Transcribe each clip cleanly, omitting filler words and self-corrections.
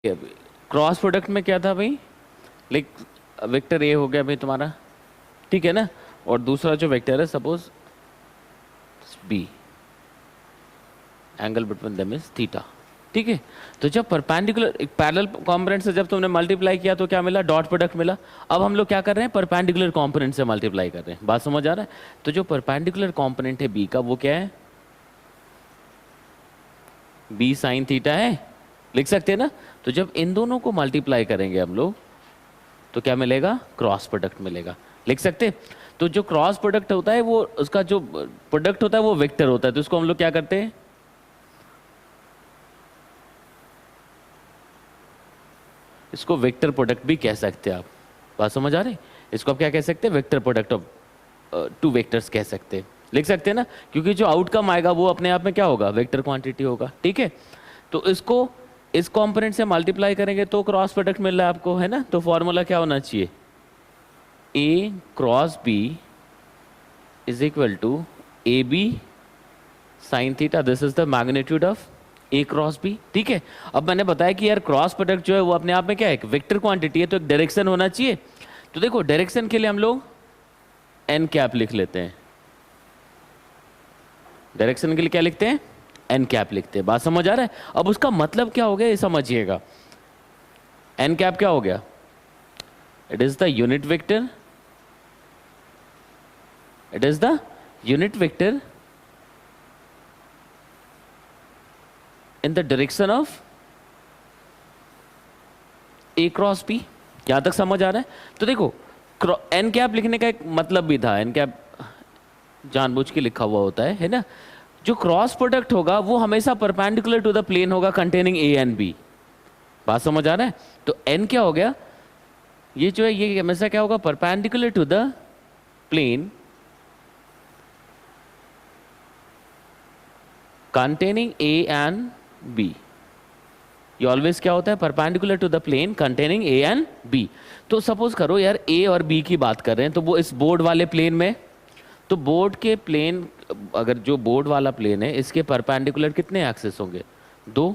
Cross product में क्या था भाई, लाइक वेक्टर ए हो गया भाई तुम्हारा, ठीक है ना, और दूसरा जो वेक्टर है suppose b, angle between them is theta, ठीक है। तो जब परपेंडिकुलर एक पैरेलल कंपोनेंट से जब तुमने मल्टीप्लाई किया तो क्या मिला, डॉट प्रोडक्ट मिला। अब हम लोग क्या कर रहे हैं, परपेंडिकुलर कंपोनेंट से मल्टीप्लाई कर रहे हैं, बात समझ आ रहा है। तो जो परपेंडिकुलर कंपोनेंट है बी का वो क्या है, बी साइन थीटा है, लिख सकते हैं ना। तो जब इन दोनों को मल्टीप्लाई करेंगे हम लोग तो क्या मिलेगा, क्रॉस प्रोडक्ट मिलेगा, लिख सकते। तो जो क्रॉस प्रोडक्ट होता है वो उसका जो प्रोडक्ट होता है वो वेक्टर होता है, तो इसको हम लोग क्या करते हैं, इसको वेक्टर प्रोडक्ट भी कह सकते हैं आप, बात समझ आ रही। इसको आप क्या कह सकते हैं, vector product of two vectors कह सकते हैं, लिख सकते हैं ना, क्योंकि जो आउटकम आएगा वो अपने आप में क्या होगा, वेक्टर क्वांटिटी होगा, ठीक है। तो इसको इस कंपोनेंट से मल्टीप्लाई करेंगे तो क्रॉस प्रोडक्ट मिल रहा है आपको, है ना। तो फॉर्मूला क्या होना चाहिए, A cross B is equal to A B sine theta, this is the magnitude of A cross B, ठीक है। अब मैंने बताया कि यार क्रॉस प्रोडक्ट जो है वो अपने आप में क्या है, एक वेक्टर क्वांटिटी है, तो एक डायरेक्शन होना चाहिए। तो देखो डायरेक्शन के लिए हम लोग एन कैप लिख लेते हैं, डायरेक्शन के लिए क्या लिखते हैं, एन कैप लिखते हैं, बात समझ आ रहा है। अब उसका मतलब क्या हो गया ये समझिएगा, एन कैप क्या हो गया, it is the unit vector, it is the unit vector in the direction of A cross b, यहां तक समझ आ रहा है। तो देखो एन कैप लिखने का एक मतलब भी था, एन कैप जानबूझ के लिखा हुआ होता है ना। जो क्रॉस प्रोडक्ट होगा वो हमेशा परपेंडिकुलर टू द प्लेन होगा कंटेनिंग ए एंड बी, बात समझ आ रहा है। तो एन क्या हो गया, ये जो है ये हमेशा क्या होगा, perpendicular to the plane containing a and b, ये ऑलवेज क्या होता है, perpendicular to the plane containing a and b. तो सपोज करो यार ए और बी की बात कर रहे हैं, तो वो इस बोर्ड वाले प्लेन में, तो बोर्ड के प्लेन, अगर जो बोर्ड वाला प्लेन है इसके परपेंडिकुलर कितने एक्सेस होंगे, दो,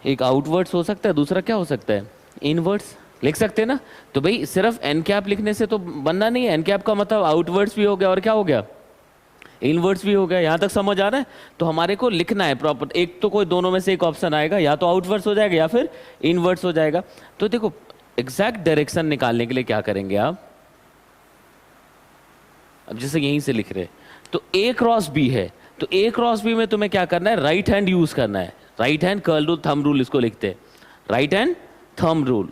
एक आउटवर्ड्स हो सकता है, दूसरा क्या हो सकता है, इनवर्ड्स, लिख सकते हैं ना। तो भाई सिर्फ एन कैप लिखने से तो बनना नहीं है, एन कैप का मतलब आउटवर्ड्स भी हो गया और क्या हो गया, इनवर्ड्स भी हो गया, यहां तक समझ आ रहा है। तो हमारे को लिखना है प्रॉपर, एक तो कोई दोनों में से एक ऑप्शन आएगा, या तो आउटवर्ड्स हो जाएगा या फिर इनवर्ड्स हो जाएगा। तो देखो एग्जैक्ट डायरेक्शन निकालने के लिए क्या करेंगे आप, अब जैसे यहीं से लिख रहे हैं तो ए क्रॉस बी है, तो ए क्रॉस बी में तुम्हें क्या करना है, राइट हैंड यूज करना है, right hand curl rule thumb rule इसको लिखते हैं, राइट हैंड थंब रूल।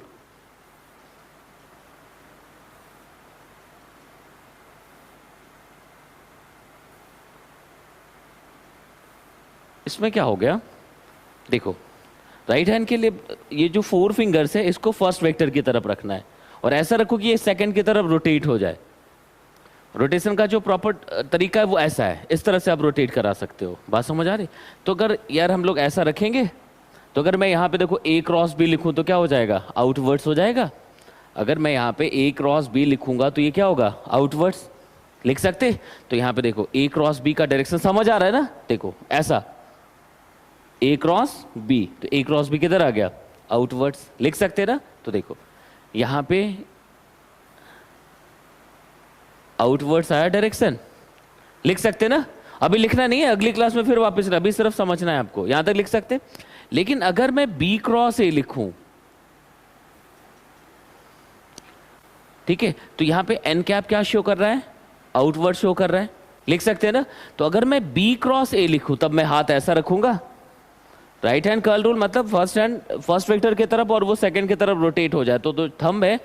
इसमें क्या हो गया, देखो राइट हैंड के लिए ये जो फोर फिंगर्स है इसको फर्स्ट वेक्टर की तरफ रखना है, और ऐसा रखो कि ये सेकंड की तरफ रोटेट हो जाए। रोटेशन का जो प्रॉपर तरीका है वो ऐसा है, इस तरह से आप रोटेट करा सकते हो, बात समझ आ रही। तो अगर यार हम लोग ऐसा रखेंगे, तो अगर मैं यहाँ पे देखो ए क्रॉस बी लिखूं तो क्या हो जाएगा, आउटवर्ड्स हो जाएगा। अगर मैं यहाँ पे ए क्रॉस बी लिखूंगा तो ये क्या होगा, आउटवर्ड्स, लिख सकते। तो यहाँ पे देखो ए क्रॉस बी का डायरेक्शन समझ आ रहा है ना, देखो ऐसा ए क्रॉस बी, तो ए क्रॉस बी किधर आ गया, आउटवर्ड्स, लिख सकते ना। तो देखो यहाँ पे आउटवर्ड्स आया डायरेक्शन, लिख सकते ना। अभी लिखना नहीं है, अगली क्लास में फिर वापस, अभी सिर्फ समझना है आपको, यहां तक लिख सकते। लेकिन अगर मैं बी क्रॉस ए लिखूं, ठीक है, तो यहां पे एन कैप क्या शो कर रहा है, आउटवर्ड शो कर रहा है, लिख सकते हैं ना। तो अगर मैं बी क्रॉस ए लिखूं तब मैं हाथ ऐसा रखूंगा, राइट हैंड कर्ल रूल मतलब फर्स्ट वेक्टर की तरफ और वो सेकंड की तरफ रोटेट हो जाए, तो थंब है,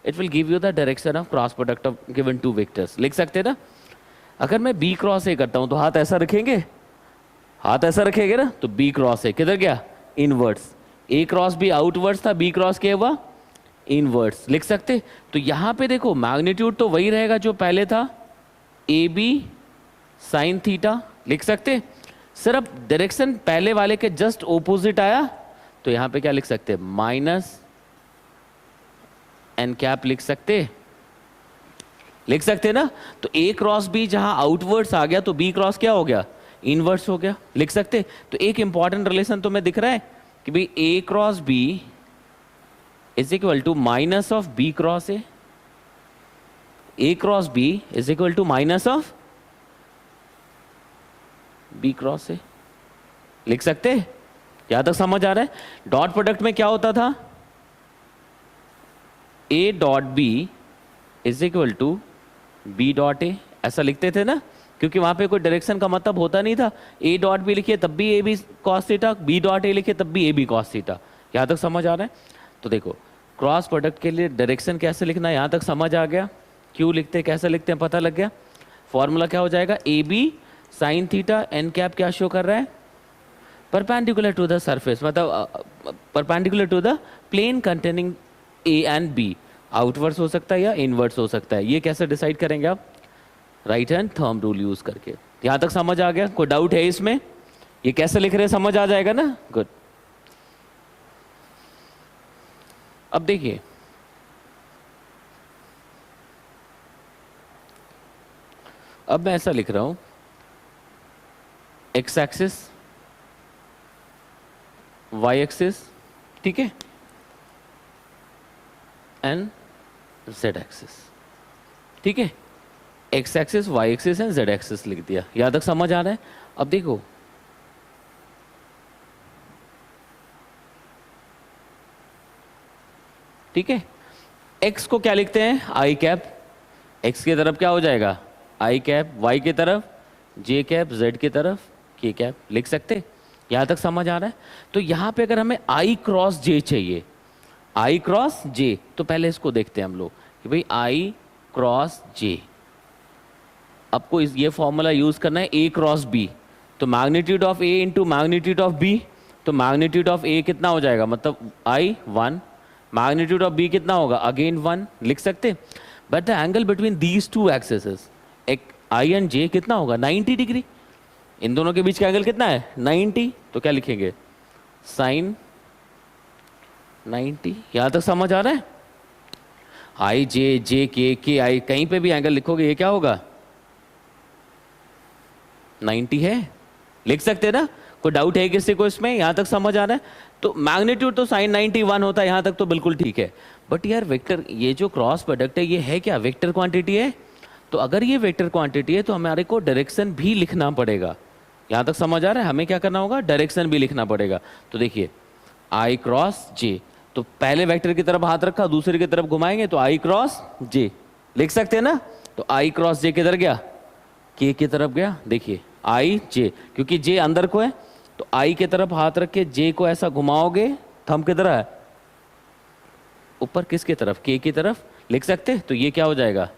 it will give you the direction of cross product of given two vectors, लिख सकते हैं ना। अगर मैं बी क्रॉस ए करता हूं तो हाथ ऐसा रखेंगे, हाथ ऐसा रखेंगे ना, तो बी क्रॉस ए किधर गया, इनवर्ड्स, ए क्रॉस बी आउटवर्ड्स था, बी क्रॉस के हुआ इनवर्ड्स, लिख सकते। तो यहां पे देखो मैग्नीट्यूड तो वही रहेगा जो पहले था, ए बी साइन थीटा, लिख सकते। सिर्फ डायरेक्शन पहले वाले के जस्ट ओपोजिट आया, तो यहां पे क्या लिख सकते, माइनस एन कैप लिख सकते, लिख सकते ना। तो ए क्रॉस बी जहां आउटवर्ड्स आ गया तो बी क्रॉस क्या हो गया, इनवर्ड्स हो गया, लिख सकते। तो एक इंपॉर्टेंट रिलेशन तुम्हें दिख रहा है कि भाई A cross B is equal to minus of B cross A, A cross B is equal to minus of B cross A. लिख सकते हैं? यहां तक समझ आ रहा है? डॉट प्रोडक्ट में क्या होता था? A dot b is equal to b dot a, ऐसा लिखते थे ना, क्योंकि वहां पे कोई डायरेक्शन का मतलब होता नहीं था। ए डॉट बी लिखिए तब भी a b cos theta, b dot a लिखिए तब भी ए बी कॉस थीटा। यहां तक समझ आ रहा है? तो देखो क्रॉस प्रोडक्ट के लिए डायरेक्शन कैसे लिखना है यहां तक समझ आ गया। क्यों लिखते हैं, कैसे लिखते हैं, पता लग गया। फॉर्मूला क्या हो जाएगा? A B sine theta n cap क्या शो कर रहा है? परपेंडिकुलर टू द सरफेस, मतलब perpendicular to the plane containing a and b. Outwards हो सकता है या इनवर्ड्स हो सकता है। ये कैसे डिसाइड करेंगे आप? Right hand thumb rule use करके। यहां तक समझ आ गया? कोई डाउट है इसमें? ये कैसे लिख रहे हैं समझ आ जाएगा ना? गुड। अब देखिए अब मैं ऐसा लिख रहा हूं, एक्स एक्सिस, वाई एक्सिस, ठीक है, एंड जेड एक्सिस, ठीक है। X axis, y axis and z axis लिख दिया। यहां तक समझ आ रहा है? अब देखो ठीक है, एक्स को क्या लिखते हैं? आई कैप। एक्स की तरफ क्या हो जाएगा? आई कैप। वाई की तरफ जे कैप, जेड की तरफ के कैप। लिख सकते? यहां तक समझ आ रहा है? तो यहां पे अगर हमें आई क्रॉस जे चाहिए, आई क्रॉस जे, तो पहले इसको देखते हैं हम लोग कि भाई आई क्रॉस जे, आपको ये फॉर्मूला यूज करना है ए क्रॉस बी। तो magnitude of a into magnitude of b, तो मैग्नीट्यूड ऑफ ए कितना हो जाएगा? मतलब आई 1, मैग्नीट्यूड ऑफ बी कितना होगा? अगेन 1। लिख सकते? But the angle between these two axes, एक आई एंड जे कितना होगा? 90 डिग्री। इन दोनों के बीच का एंगल कितना है? 90। तो क्या लिखेंगे? साइन 90। यहां तक समझ आ रहा है? आई जे, जे के आई, कहीं पे भी एंगल लिखोगे ये क्या होगा? 90 है। लिख सकते हैं ना? कोई डाउट है किसी को इसमें? यहां तक समझ आ रहा है? तो मैग्नीट्यूड तो साइन 91 होता है, यहां तक तो बिल्कुल ठीक है। बट यार वेक्टर, ये जो क्रॉस प्रोडक्ट है ये है क्या? वेक्टर क्वांटिटी है। तो अगर ये वेक्टर क्वांटिटी है तो हमारे को डायरेक्शन भी लिखना पड़ेगा। यहां तक समझ आ रहा है? हमें क्या करना होगा? डायरेक्शन भी लिखना पड़ेगा। तो देखिए आई क्रॉस जे, तो पहले वेक्टर की तरफ हाथ रखा, दूसरे की तरफ घुमाएंगे तो आई क्रॉस जे। लिख सकते हैं ना? तो आई क्रॉस जे किधर गया? के की तरफ गया। देखिए आई जे, क्योंकि जे अंदर को है तो आई की तरफ हाथ रख के जे को ऐसा घुमाओगे, थंब किधर है? ऊपर। किसकी तरफ? के की तरफ। लिख सकते? तो ये क्या हो जाएगा?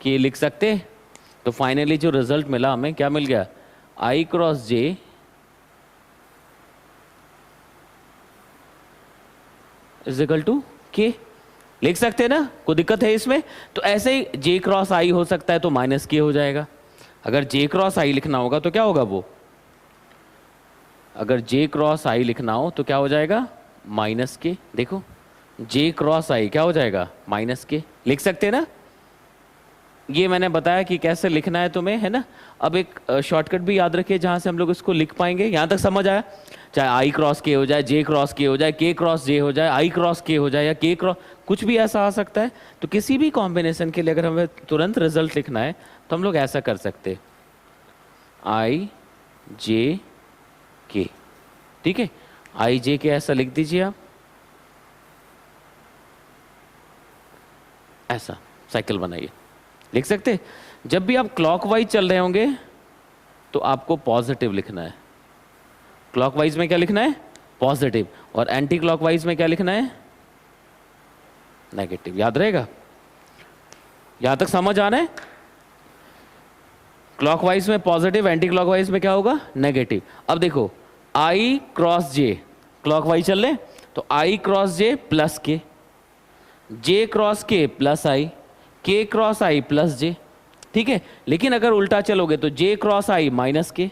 के लिख सकते? तो फाइनली जो रिजल्ट मिला हमें, क्या मिल गया? I cross J is equal to K. लिख सकते हैं ना? कोई दिक्कत है इसमें? तो ऐसे ही जे क्रॉस आई हो सकता है तो माइनस के हो जाएगा। अगर जे क्रॉस आई लिखना होगा तो क्या होगा वो? अगर जे क्रॉस आई लिखना हो तो क्या हो जाएगा? माइनस के। देखो जे क्रॉस आई क्या हो जाएगा? माइनस के। लिख सकते हैं ना? ये मैंने बताया कि कैसे लिखना है तुम्हें, है ना? अब एक शॉर्टकट भी याद रखिए जहां से हम लोग इसको लिख पाएंगे। यहां तक समझ आया? चाहे आई क्रॉस के हो जाए, जे क्रॉस के हो जाए, के क्रॉस जे हो जाए, आई क्रॉस के हो जाए, या के क्रॉस, कुछ भी ऐसा आ सकता है। तो किसी भी कॉम्बिनेशन के लिए अगर हमें तुरंत रिजल्ट लिखना है तो हम लोग ऐसा कर सकते, आई जे के। ठीक है, आई जे के ऐसा लिख दीजिए आप, ऐसा साइकिल बनाइए। लिख सकते? जब भी आप क्लॉकवाइज चल रहे होंगे तो आपको पॉजिटिव लिखना है। क्लॉकवाइज में क्या लिखना है? पॉजिटिव। और एंटी क्लॉकवाइज में क्या लिखना है? नेगेटिव। याद रहेगा? यहां तक समझ आ रहा है? क्लॉकवाइज में पॉजिटिव, एंटी क्लॉकवाइज में क्या होगा? नेगेटिव। अब देखो आई क्रॉस जे, क्लॉकवाइज चल रहे, तो आई क्रॉस जे प्लस के, जे क्रॉस के प्लस आई, के क्रॉस आई प्लस जे। ठीक है, लेकिन अगर उल्टा चलोगे तो जे क्रॉस आई माइनस के।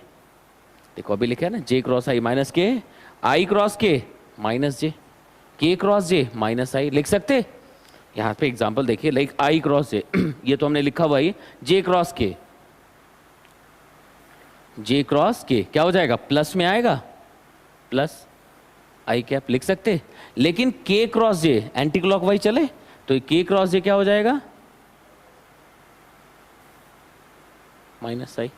देखो अभी लिखा है ना, जे क्रॉस आई माइनस के, आई क्रॉस के माइनस जे, के क्रॉस जे माइनस आई। लिख सकते? यहां पे एग्जांपल देखिए, लाइक आई क्रॉस जे ये तो हमने लिखा हुआ है, जे क्रॉस के, जे क्रॉस के क्या हो जाएगा? प्लस में आएगा, प्लस आई कैप लिख सकते, लेकिन के क्रॉस जे एंटी क्लॉकवाइज चले तो के क्रॉस जे क्या हो जाएगा, माइनस आई।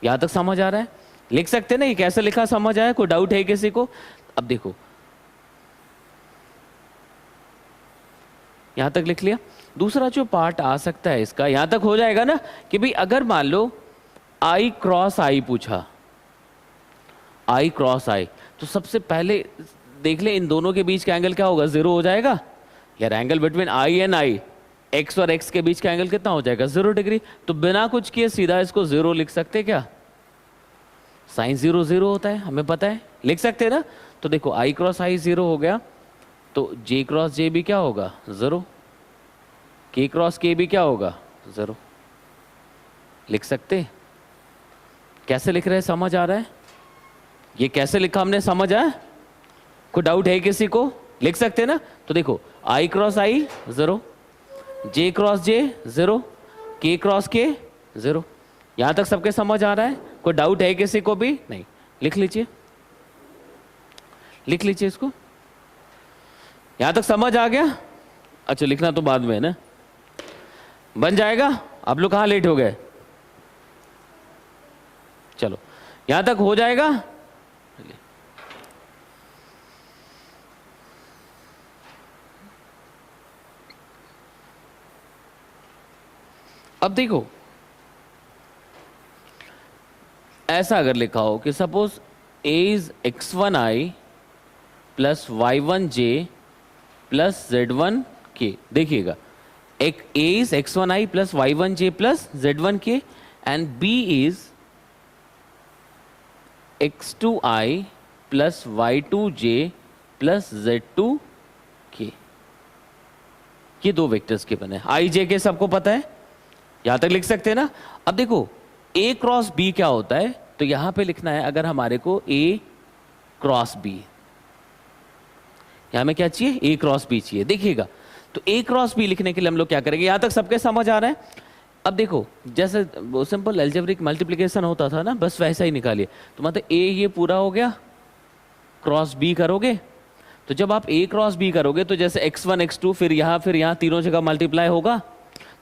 यहां तक समझ आ रहा है? लिख सकते ना, ये कैसे लिखा समझ आया? कोई डाउट है किसी को? अब देखो यहां तक लिख लिया। दूसरा जो पार्ट आ सकता है इसका, यहां तक हो जाएगा ना कि भाई अगर मान लो आई क्रॉस आई पूछा, आई क्रॉस आई, तो सबसे पहले देख ले इन दोनों के बीच का एंगल क्या होगा, जीरो हो जाएगा। यार angle between i and I, x और एक्स के बीच का एंगल कितना हो जाएगा, 0 डिग्री। तो बिना कुछ किए सीधा इसको 0 लिख सकते क्या? साइन 0 0 होता है, हमें पता है, लिख सकते हैं ना। तो देखो आई क्रॉस आई 0 हो गया, तो जे क्रॉस जे भी क्या होगा, 0। के क्रॉस के भी क्या होगा, 0। लिख सकते? कैसे लिख रहे हैं, समझ आ रहा है? ये कैसे लिखा हमने, समझ आया? कोई डाउट है किसी को? लिख सकते हैं ना। तो देखो आई क्रॉस आई 0, जे क्रॉस जे 0, के क्रॉस के 0। यहां तक सबके समझ आ रहा है? कोई डाउट है किसी को भी? नहीं। लिख लीजिए, लिख लीजिए इसको। यहां तक समझ आ गया? अच्छा लिखना तो बाद में है ना, बन जाएगा। आप लोग कहां लेट हो गए? चलो यहां तक हो जाएगा। अब देखो ऐसा अगर लिखा हो कि suppose a is x1i plus y1j plus z1k, देखिएगा एक a is x1i plus y1j plus z1k and b is x2i plus y2j plus z2k। ये दो वेक्टर्स के बने, आई जे के सबको पता है, यहां तक लिख सकते हैं ना। अब देखो a क्रॉस b क्या होता है, तो यहां पे लिखना है अगर हमारे को a क्रॉस b, यहां में क्या चाहिए, a क्रॉस b चाहिए। देखिएगा तो a क्रॉस b लिखने के लिए हम लोग क्या करेंगे, यहां तक सबके समझ आ रहा है? अब देखो जैसे वो सिंपल अलजेब्रिक मल्टीप्लिकेशन होता था ना, बस वैसा ही निकालिए। तो मतलब a ये पूरा हो गया, क्रॉस b करोगे, तो जब आप a क्रॉस b करोगे तो जैसे x1 x2 फिर यहाँ तीनों जगह मल्टीप्लाई होगा।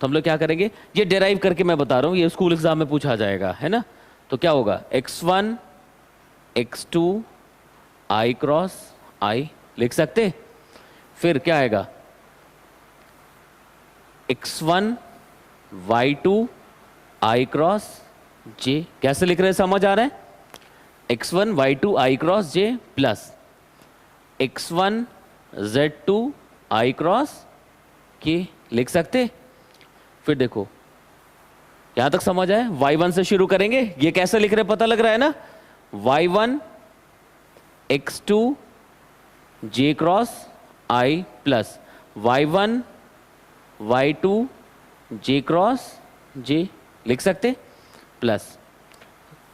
तो हम लोग क्या करेंगे, ये डिराइव करके मैं बता रहा हूं, ये स्कूल एग्जाम में पूछा जाएगा, है ना। तो क्या होगा, x1 x2 i cross i लिख सकते। फिर क्या आएगा, x1 y2 i cross j। कैसे लिख रहे हैं, समझ आ रहा है? x1 y2 i cross j plus x1 z2 i cross k लिख सकते। फिर देखो यहां तक समझ आए? y1 से शुरू करेंगे, ये कैसे लिख रहे हैं पता लग रहा है ना, y1 x2 j cross i plus y1 y2 j cross j लिख सकते, plus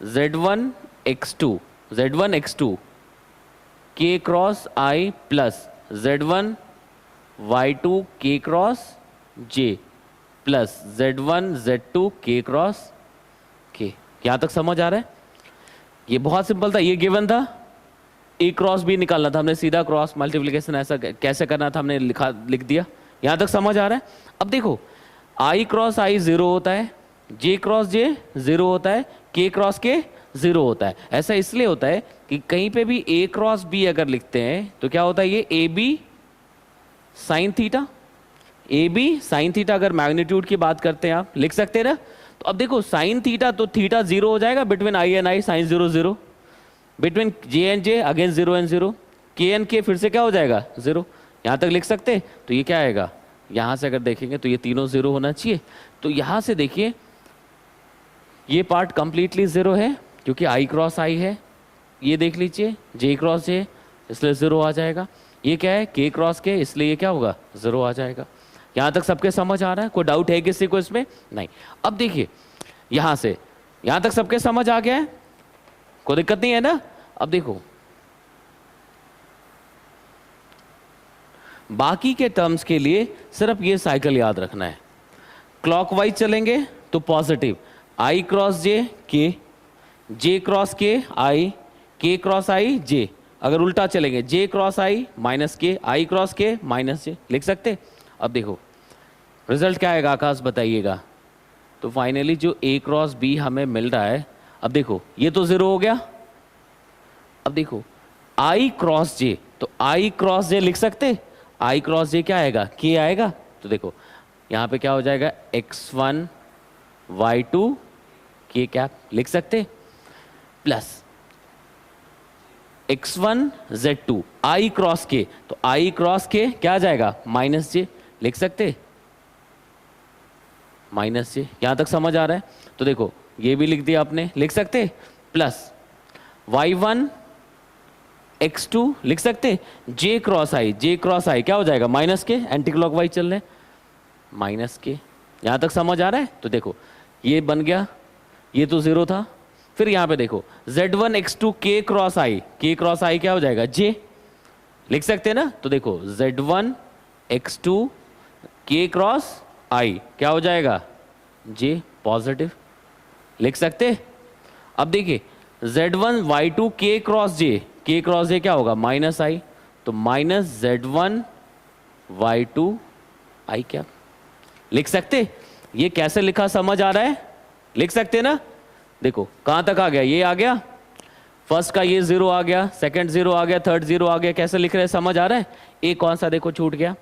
z1 x2 k cross i plus z1 y2 k cross j plus z1 z2 k cross k। यहां तक समझ आ रहा है? ये बहुत सिंपल था, ये गिवन था, a क्रॉस b निकालना था हमने, सीधा क्रॉस मल्टीप्लिकेशन ऐसा कैसे करना था हमने लिख दिया। यहां तक समझ आ रहा है? अब देखो i क्रॉस i 0 होता है, j क्रॉस j 0 होता है, k क्रॉस k 0 होता है। ऐसा इसलिए होता है कि कहीं पे भी a क्रॉस b अगर लिखते हैं तो क्या होता है, ये a B sine theta, a B sine theta अगर मैग्नीट्यूड की बात करते हैं आप लिख सकते हैं ना। तो अब देखो साइन थीटा, तो थीटा 0 हो जाएगा, between i and i sine 0 0, between j and j against 0 and 0, k and के फिर से क्या हो जाएगा 0। यहां तक लिख सकते। तो ये क्या आएगा, यहां से अगर देखेंगे तो ये तीनों 0 होना चाहिए। तो यहां से देखिए ये पार्ट कंप्लीटली 0 है क्योंकि आई क्रॉस आई है, ये देख लीजिए जे क्रॉस जे इसलिए 0 आ जाएगा। ये क्या है, के क्रॉस के, इसलिए ये क्या होगा 0 आ जाएगा। यहां तक सबके समझ आ रहा है? कोई डाउट है किसी को इसमें? नहीं। अब देखिए यहां से यहां तक सबके समझ आ गया है, कोई दिक्कत नहीं है ना। अब देखो बाकी के टर्म्स के लिए सिर्फ ये साइकिल याद रखना है। क्लॉकवाइज चलेंगे तो पॉजिटिव आई क्रॉस जे के, जे क्रॉस के आई, के क्रॉस आई जे, अगर उल्टा चलेंगे जे क्रॉस आई माइनस के, आई क्रॉस के माइनस जे, लिख सकते। अब देखो रिजल्ट क्या आएगा आकाश बताइएगा। तो फाइनली जो ए क्रॉस बी हमें मिल रहा है, अब देखो ये तो जीरो हो गया। अब देखो आई क्रॉस जे, तो आई क्रॉस जे लिख सकते, आई क्रॉस जे क्या आएगा, के आएगा। तो देखो यहां पे क्या हो जाएगा, x1 y2 के कैप लिख सकते, प्लस x1 z2 आई क्रॉस के, तो आई क्रॉस के क्या आ जाएगा, माइनस जे लिख सकते, माइनस जे। यहां तक समझ आ रहा है। तो देखो ये भी लिख दिया आपने, लिख सकते, प्लस y1 x2 लिख सकते, जे क्रॉस आई, जे क्रॉस आई क्या हो जाएगा, माइनस के, एंटी क्लॉकवाइज चल रहे, माइनस के। यहां तक समझ आ रहा है। तो देखो ये बन गया, ये तो जीरो था। फिर यहां पे देखो z1 x2 k क्रॉस आई, k क्रॉस आई क्या हो जाएगा, j लिख सकते हैं ना। तो देखो z1 x2 k क्रॉस आई क्या हो जाएगा, j पॉजिटिव लिख सकते। अब देखिए z1 y2 k cross j, k cross j क्या होगा, माइनस आई, तो माइनस z1 y2 आई क्या लिख सकते। ये कैसे लिखा समझ आ रहा है, लिख सकते ना। देखो कहां तक आ गया, ये आ गया, फर्स्ट का ये जीरो आ गया, सेकंड जीरो आ गया, थर्ड जीरो आ गया, कैसे लिख रहे हैं समझ आ रहा है। एक कौन सा देखो छूट गया,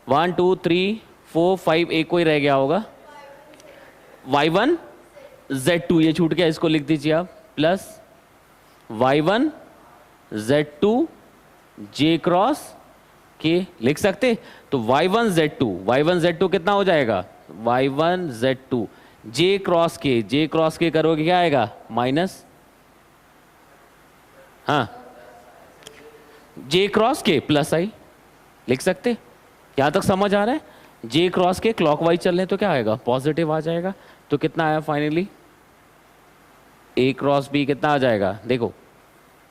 1 2 3 4 5, एक कोई रह गया होगा, y1 z2 ये छूट गया, इसको लिख दीजिए आप, plus y1 z2 j cross के लिख सकते। तो y1 z2 कितना हो जाएगा, y1 z2 j क्रॉस के, j क्रॉस के करोगे क्या आएगा, माइनस, हाँ j क्रॉस के प्लस आई लिख सकते। यहां तक समझ आ रहा है। j क्रॉस के क्लॉकवाइज चल रहे हैं तो क्या आएगा, पॉजिटिव आ जाएगा। तो कितना आया फाइनली, a क्रॉस b कितना आ जाएगा, देखो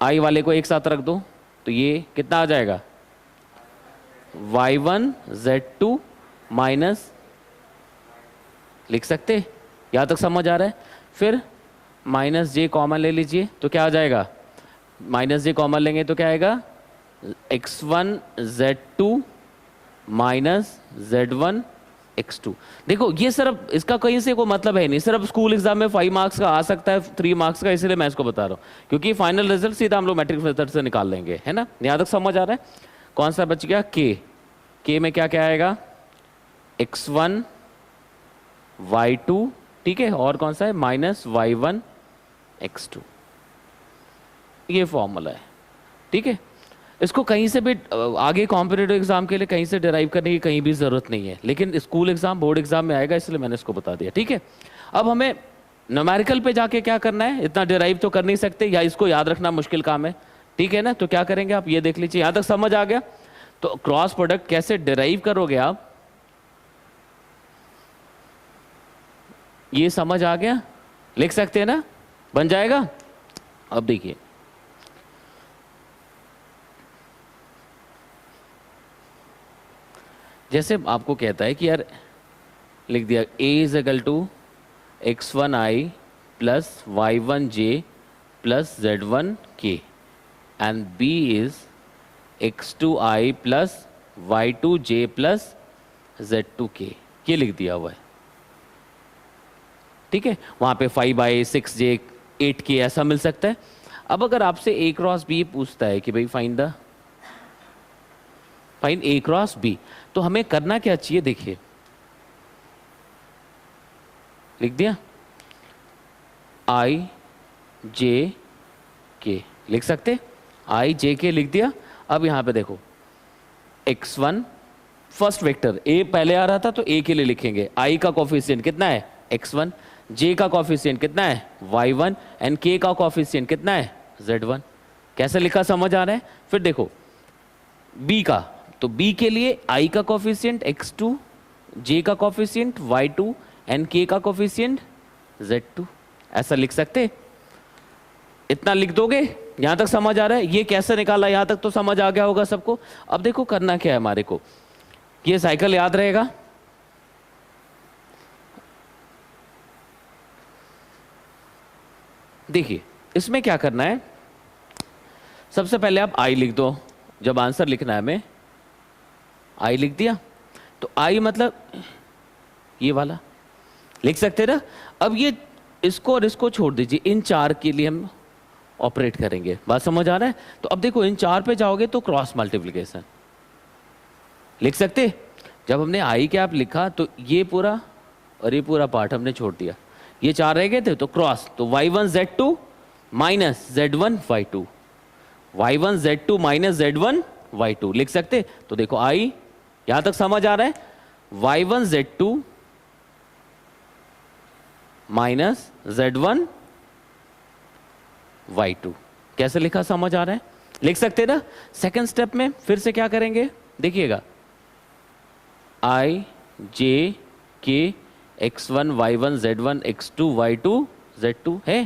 i वाले को एक साथ रख दो, तो ये कितना आ जाएगा, y1 z2 माइनस लिख सकते। यहां तक समझ आ रहा है। फिर माइनस जे कॉमन ले लीजिए, तो क्या आ जाएगा, माइनस जे कॉमन लेंगे तो क्या आएगा, x1 z2 minus z1 x2। देखो ये सिर्फ इसका कहीं से कोई मतलब है नहीं, सिर्फ स्कूल एग्जाम में 5 मार्क्स का आ सकता है, 3 मार्क्स का, इसलिए मैं इसको बता रहा हूँ, क्योंकि फाइनल रिजल्ट सीधा हम लोग मैट्रिक मेथड से निकाल लेंगे, है ना। यहां तक समझ आ रहा है। कौन सा बच गया, के में क्या क्या आएगा, x1 y2, ठीक है, और कौन सा है, माइनस y1 x2, ये फॉर्मूला है, ठीक है। इसको कहीं से भी आगे कॉम्पिटिटिव एग्जाम के लिए कहीं से डिराइव करने की कहीं भी जरूरत नहीं है, लेकिन स्कूल एग्जाम बोर्ड एग्जाम में आएगा, इसलिए मैंने इसको बता दिया, ठीक है। अब हमें न्यूमेरिकल पे जाके क्या करना है, इतना डिराइव तो कर नहीं सकते, या इसको याद रखना मुश्किल काम है, ठीक है ना। तो क्या करेंगे आप, ये देख लीजिए, यहां तक समझ आ गया। तो क्रॉस प्रोडक्ट कैसे डिराइव करोगे आप, ये समझ आ गया, लिख सकते हैं ना, बन जाएगा। अब देखिए जैसे आपको कहता है कि यार लिख दिया a is equal to x1i plus y1j plus z1k and b is x2i plus y2j plus z2k, ये लिख दिया हुआ है, ठीक है। वहां पे 5i 6j 8k ऐसा मिल सकता है। अब अगर आपसे a क्रॉस b पूछता है कि भाई फाइंड a क्रॉस b, तो हमें करना क्या चाहिए, देखिए लिख दिया i j k लिख सकते, i j k लिख दिया। अब यहां पे देखो x1 फर्स्ट वेक्टर a पहले आ रहा था तो a के लिए लिखेंगे, i का कोफिशिएंट कितना है x1, j का कोफिशिएंट कितना है y1 एंड k का कोफिशिएंट कितना है z1। कैसे लिखा समझ आ रहा है। फिर देखो b का, तो b के लिए i का कोफिशिएंट x2, j का कोफिशिएंट y2 एंड k का कोफिशिएंट z2, ऐसा लिख सकते। इतना लिख दोगे, यहां तक समझ आ रहा है। ये कैसे निकाला, यहां तक तो समझ आ गया होगा सबको। अब देखो करना क्या है हमारे को, ये साइकिल याद रहेगा, देखिए इसमें क्या करना है, सबसे पहले आप आई लिख दो, जब आंसर लिखना है हमें आई लिख दिया, तो आई मतलब ये वाला लिख सकते हैं ना। अब ये इसको और इसको छोड़ दीजिए, इन चार के लिए हम ऑपरेट करेंगे, बात समझ आ रहा है। तो अब देखो इन चार पे जाओगे तो क्रॉस मल्टीप्लिकेशन लिख सकते। जब हमने आई कैप लिखा तो ये पूरा और ये पूरा पार्ट हमने छोड़ दिया, ये चार रह गए थे तो क्रॉस, तो y1 z2 minus z1 y2, y1 z2 minus z1 y2 लिख सकते। तो देखो आई यहां तक समझ आ रहा है, y1 z2 minus z1 y2 कैसे लिखा समझ आ रहा है, लिख सकते ना। सेकंड स्टेप में फिर से क्या करेंगे, देखिएगा i j k x1 y1 z1 x2 y2 z2 है,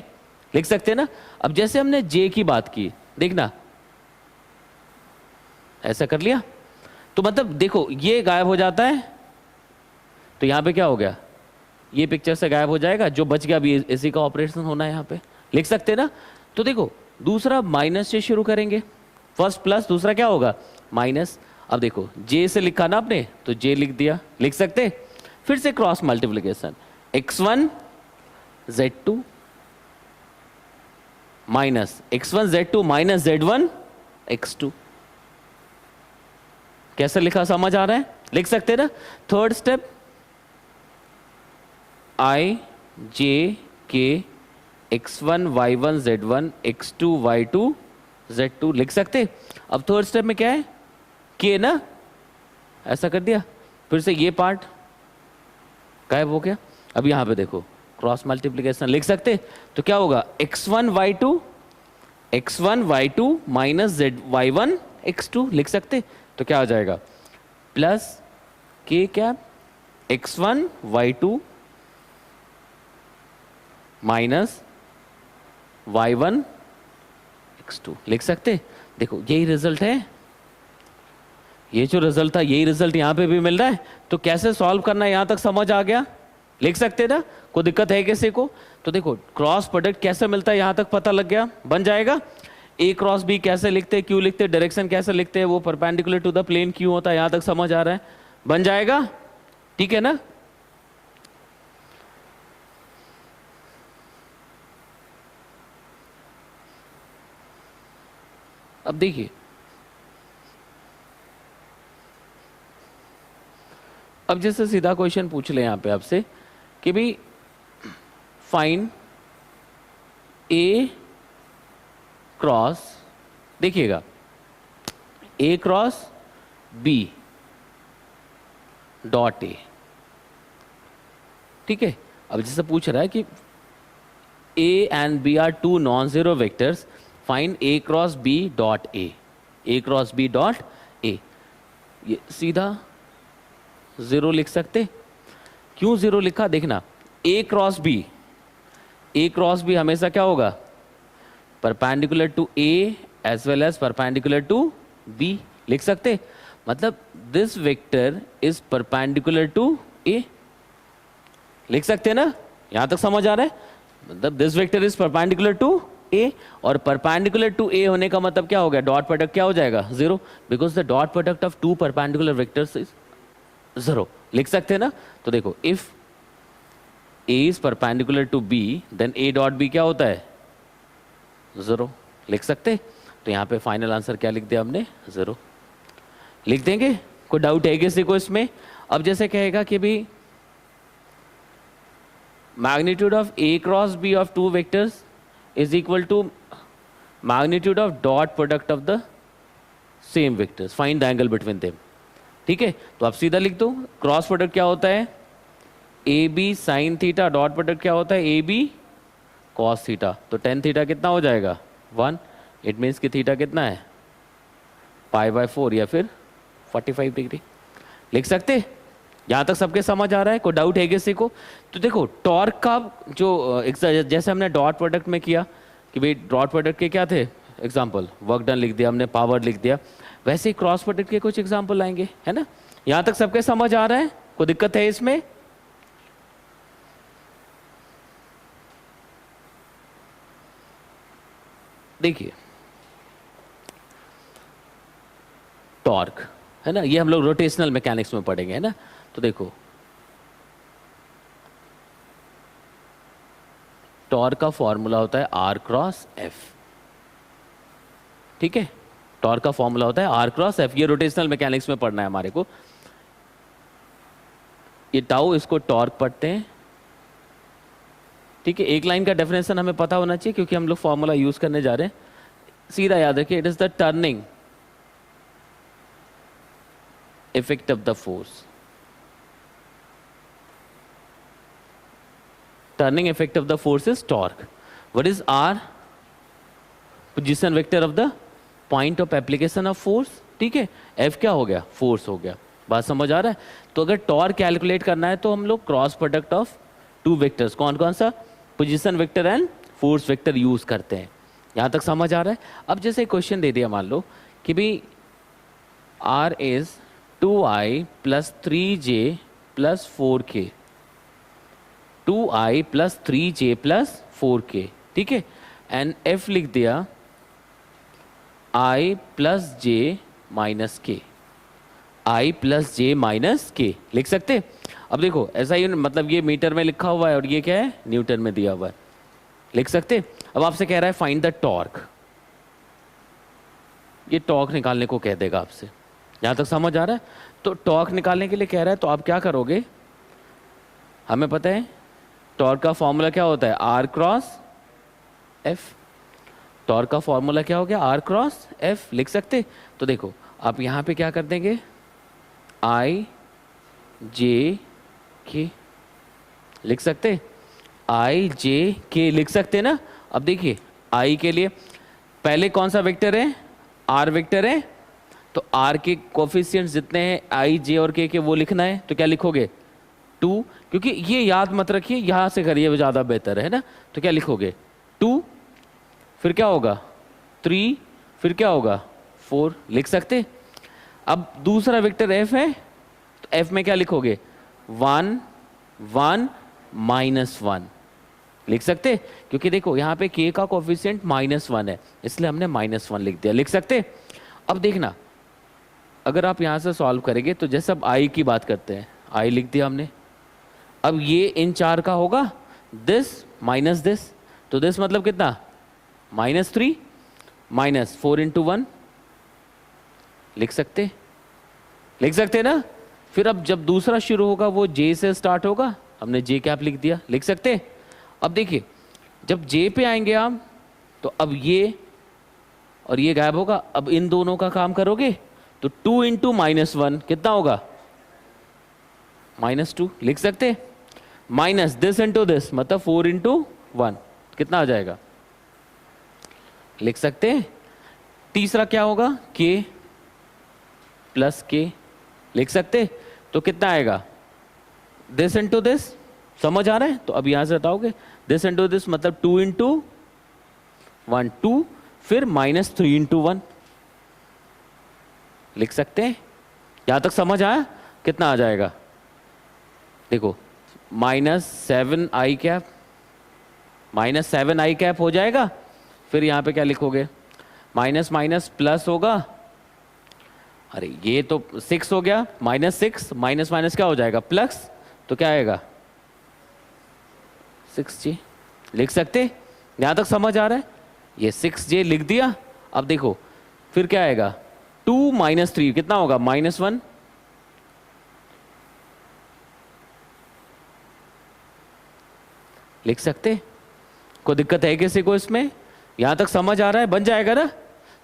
लिख सकते ना। अब जैसे हमने j की बात की, देखना ऐसा कर लिया, तो मतलब देखो ये गायब हो जाता है, तो यहां पे क्या हो गया, ये पिक्चर से गायब हो जाएगा, जो बच गया अभी इसी का ऑपरेशन होना है यहां पे, लिख सकते ना। तो देखो दूसरा माइनस से शुरू करेंगे, फर्स्ट प्लस, दूसरा क्या होगा माइनस। अब देखो जे से लिखा ना आपने, तो जे लिख दिया, लिख सकते। फिर से cross multiplication, x1 z2 minus x1 z2 minus z1 x2, कैसे लिखा समझ आ रहा है, लिख सकते ना। Third step i j k x1 y1 z1 x2 y2 z2 लिख सकते। अब थर्ड स्टेप में क्या है, के ना, ऐसा कर दिया, फिर से ये पार्ट गायब हो गया। अब यहां पे देखो क्रॉस मल्टीप्लिकेशन लिख सकते, तो क्या होगा x1 y2 minus z y1 x2 लिख सकते। तो क्या हो जाएगा प्लस के cap x1 y2 minus y1 x2 लिख सकते। देखो यही रिजल्ट है, ये जो रिजल्ट था यही रिजल्ट यहां पे भी मिल रहा है। तो कैसे सॉल्व करना है यहां तक समझ आ गया, लिख सकते ना। कोई दिक्कत है किसी को, तो देखो क्रॉस प्रोडक्ट कैसे मिलता है यहां तक पता लग गया, बन जाएगा। ए क्रॉस बी कैसे लिखते हैं, क्यू लिखते हैं, डायरेक्शन कैसे लिखते हैं, वो perpendicular to the plane q होता है, यहां तक समझ आ रहा है, बन जाएगा, ठीक है ना। अब देखिए, अब जैसे सीधा क्वेश्चन पूछ ले यहां पे आपसे कि भाई फाइंड ए क्रॉस, देखिएगा a cross B dot a, ठीक है। अब जैसे पूछ रहा है कि a and b are two non zero vectors, find A cross B dot a cross B dot a, ये सीधा जीरो लिख सकते। क्यों जीरो लिखा, देखना ए क्रॉस बी हमेशा क्या होगा perpendicular to A as well as perpendicular to B, लिख सकते। मतलब this vector is perpendicular to A, लिख सकते ना, यहां तक समझ आ रहा है। मतलब this vector is perpendicular to A, और परपेंडिकुलर टू ए होने का मतलब क्या हो गया, डॉट प्रोडक्ट क्या हो जाएगा zero, because the dot product of two perpendicular vectors is zero, लिख सकते हैं ना। तो देखो if a is perpendicular to b then a dot b क्या होता है जीरो, लिख सकते। तो यहां पे फाइनल आंसर क्या लिख दिया हमने, जीरो लिख देंगे। कोई डाउट है किसी को इसमें। अब जैसे कहेगा कि भी magnitude of A cross b of two vectors is equal to magnitude of dot product of the same vectors, find the angle between them, ठीक है। तो आप सीधा लिख दो, क्रॉस प्रोडक्ट क्या होता है a B sine theta, dot product क्या होता है ए बी कॉस थीटा। तो टेन थीटा कितना हो जाएगा 1, इट मीन्स कि थीटा कितना है π/4 या फिर 45 डिग्री, लिख सकते। यहां तक सबके समझ आ रहा है, कोई डाउट है किसी को। तो देखो टॉर्क का जो जैसे हमने डॉट प्रोडक्ट में किया कि भाई डॉट प्रोडक्ट के क्या थे एग्जाम्पल, वर्क डन लिख दिया हमने, पावर लिख दिया, वैसे ही क्रॉस प्रोडक्ट के कुछ एग्जाम्पल आएंगे, है ना। यहां तक सबके समझ आ रहा है, कोई दिक्कत है इसमें। देखिए टॉर्क, है ना, ये हम लोग रोटेशनल मैकेनिक्स में पढ़ेंगे, है ना। तो देखो टॉर्क का फॉर्मूला होता है आर क्रॉस एफ, ठीक है, टॉर्क का फॉर्मूला होता है आर क्रॉस एफ, ये रोटेशनल मैकेनिक्स में पढ़ना है हमारे को। ये टाउ, इसको टॉर्क पढ़ते हैं, ठीक है। एक लाइन का डेफिनेशन हमें पता होना चाहिए क्योंकि हम लोग फॉर्मूला यूज करने जा रहे हैं। सीधा याद रखिए, it is the turning effect of the force, turning effect of the force is torque. What is r? Position vector of the point of application of force, ठीक है। एफ क्या हो गया? फोर्स हो गया। बात समझ आ रहा है? तो अगर टॉर्क कैलकुलेट करना है तो हम लोग cross product of two vectors, कौन कौन सा? Position vector and force vector use करते हैं। यहां तक समझ आ रहा है? अब जैसे क्वेश्चन दे दिया, मान लो कि भाई r is 2i plus 3j plus 4k, 2i plus 3j plus 4k, ठीक है। एंड एफ लिख दिया i plus j minus k, i plus j minus के, लिख सकते। अब देखो ऐसा ही, मतलब ये मीटर में लिखा हुआ है और ये क्या है? न्यूटन में दिया हुआ है, लिख सकते। अब आपसे कह रहा है फाइंड द टॉर्क, ये टॉर्क निकालने को कह देगा आपसे। यहां तक समझ आ रहा है? तो टॉर्क निकालने के लिए कह रहा है तो आप क्या करोगे? हमें पता है टॉर्क का फॉर्मूला क्या होता है? R cross f. टॉर्क का फॉर्मूला क्या हो गया? आर क्रॉस एफ, लिख सकते। तो देखो आप यहां पे क्या कर देंगे? आई जे के, लिख सकते। आई जे के लिख सकते ना। अब देखिए आई के लिए पहले कौन सा वेक्टर है? आर वेक्टर है। तो आर के कोफिशिएंट्स जितने हैं आई जे और के वो लिखना है। तो क्या लिखोगे? 2, क्योंकि ये याद मत रखिए, यहां से करिए, वो ज्यादा बेहतर है ना। तो क्या लिखोगे? 2, फिर क्या होगा? 3, फिर क्या होगा? 4, लिख सकते। अब दूसरा वेक्टर एफ है, तो एफ में क्या लिखोगे? 1 1 -1, लिख सकते। क्योंकि देखो यहाँ पे k का कोफिशिएंट -1 है, इसलिए हमने -1 लिख दिया, लिख सकते। अब देखना, अगर आप यहां से सॉल्व करेंगे तो जैसे अब i की बात करते हैं, i लिख दिया हमने। अब ये इन चार का होगा दिस माइनस दिस, तो दिस मतलब कितना? -3 -4 × 1, लिख सकते, लिख सकते ना। फिर अब जब दूसरा शुरू होगा वो j से स्टार्ट होगा, हमने j कैप लिख दिया, लिख सकते। अब देखिए जब j पे आएंगे आप, तो अब ये और ये गायब होगा। अब इन दोनों का काम करोगे तो 2 × -1 कितना होगा? -2, लिख सकते। माइनस दिस इंटू दिस मतलब 4 × 1 कितना आ जाएगा? लिख सकते। तीसरा क्या होगा? k प्लस k, लिख सकते। तो कितना आएगा? दिस इंटू दिस, समझ आ रहा है? तो अब यहां से बताओगे दिस इंटू दिस मतलब 2 × 1 2, फिर -3 × 1, लिख सकते हैं। यहां तक समझ आया? कितना आ जाएगा? देखो -7i कैप, -7i कैप हो जाएगा। फिर यहां पे क्या लिखोगे? माइनस माइनस प्लस होगा, अरे ये तो 6 हो गया, -6 माइनस माइनस क्या हो जाएगा? प्लस, तो क्या आएगा? 6j, लिख सकते। यहां तक समझ आ रहा है? ये 6j लिख दिया। अब देखो फिर क्या आएगा? 2 - 3 कितना होगा? -1, लिख सकते। कोई दिक्कत है किसी को इसमें? यहां तक समझ आ रहा है? बन जाएगा ना।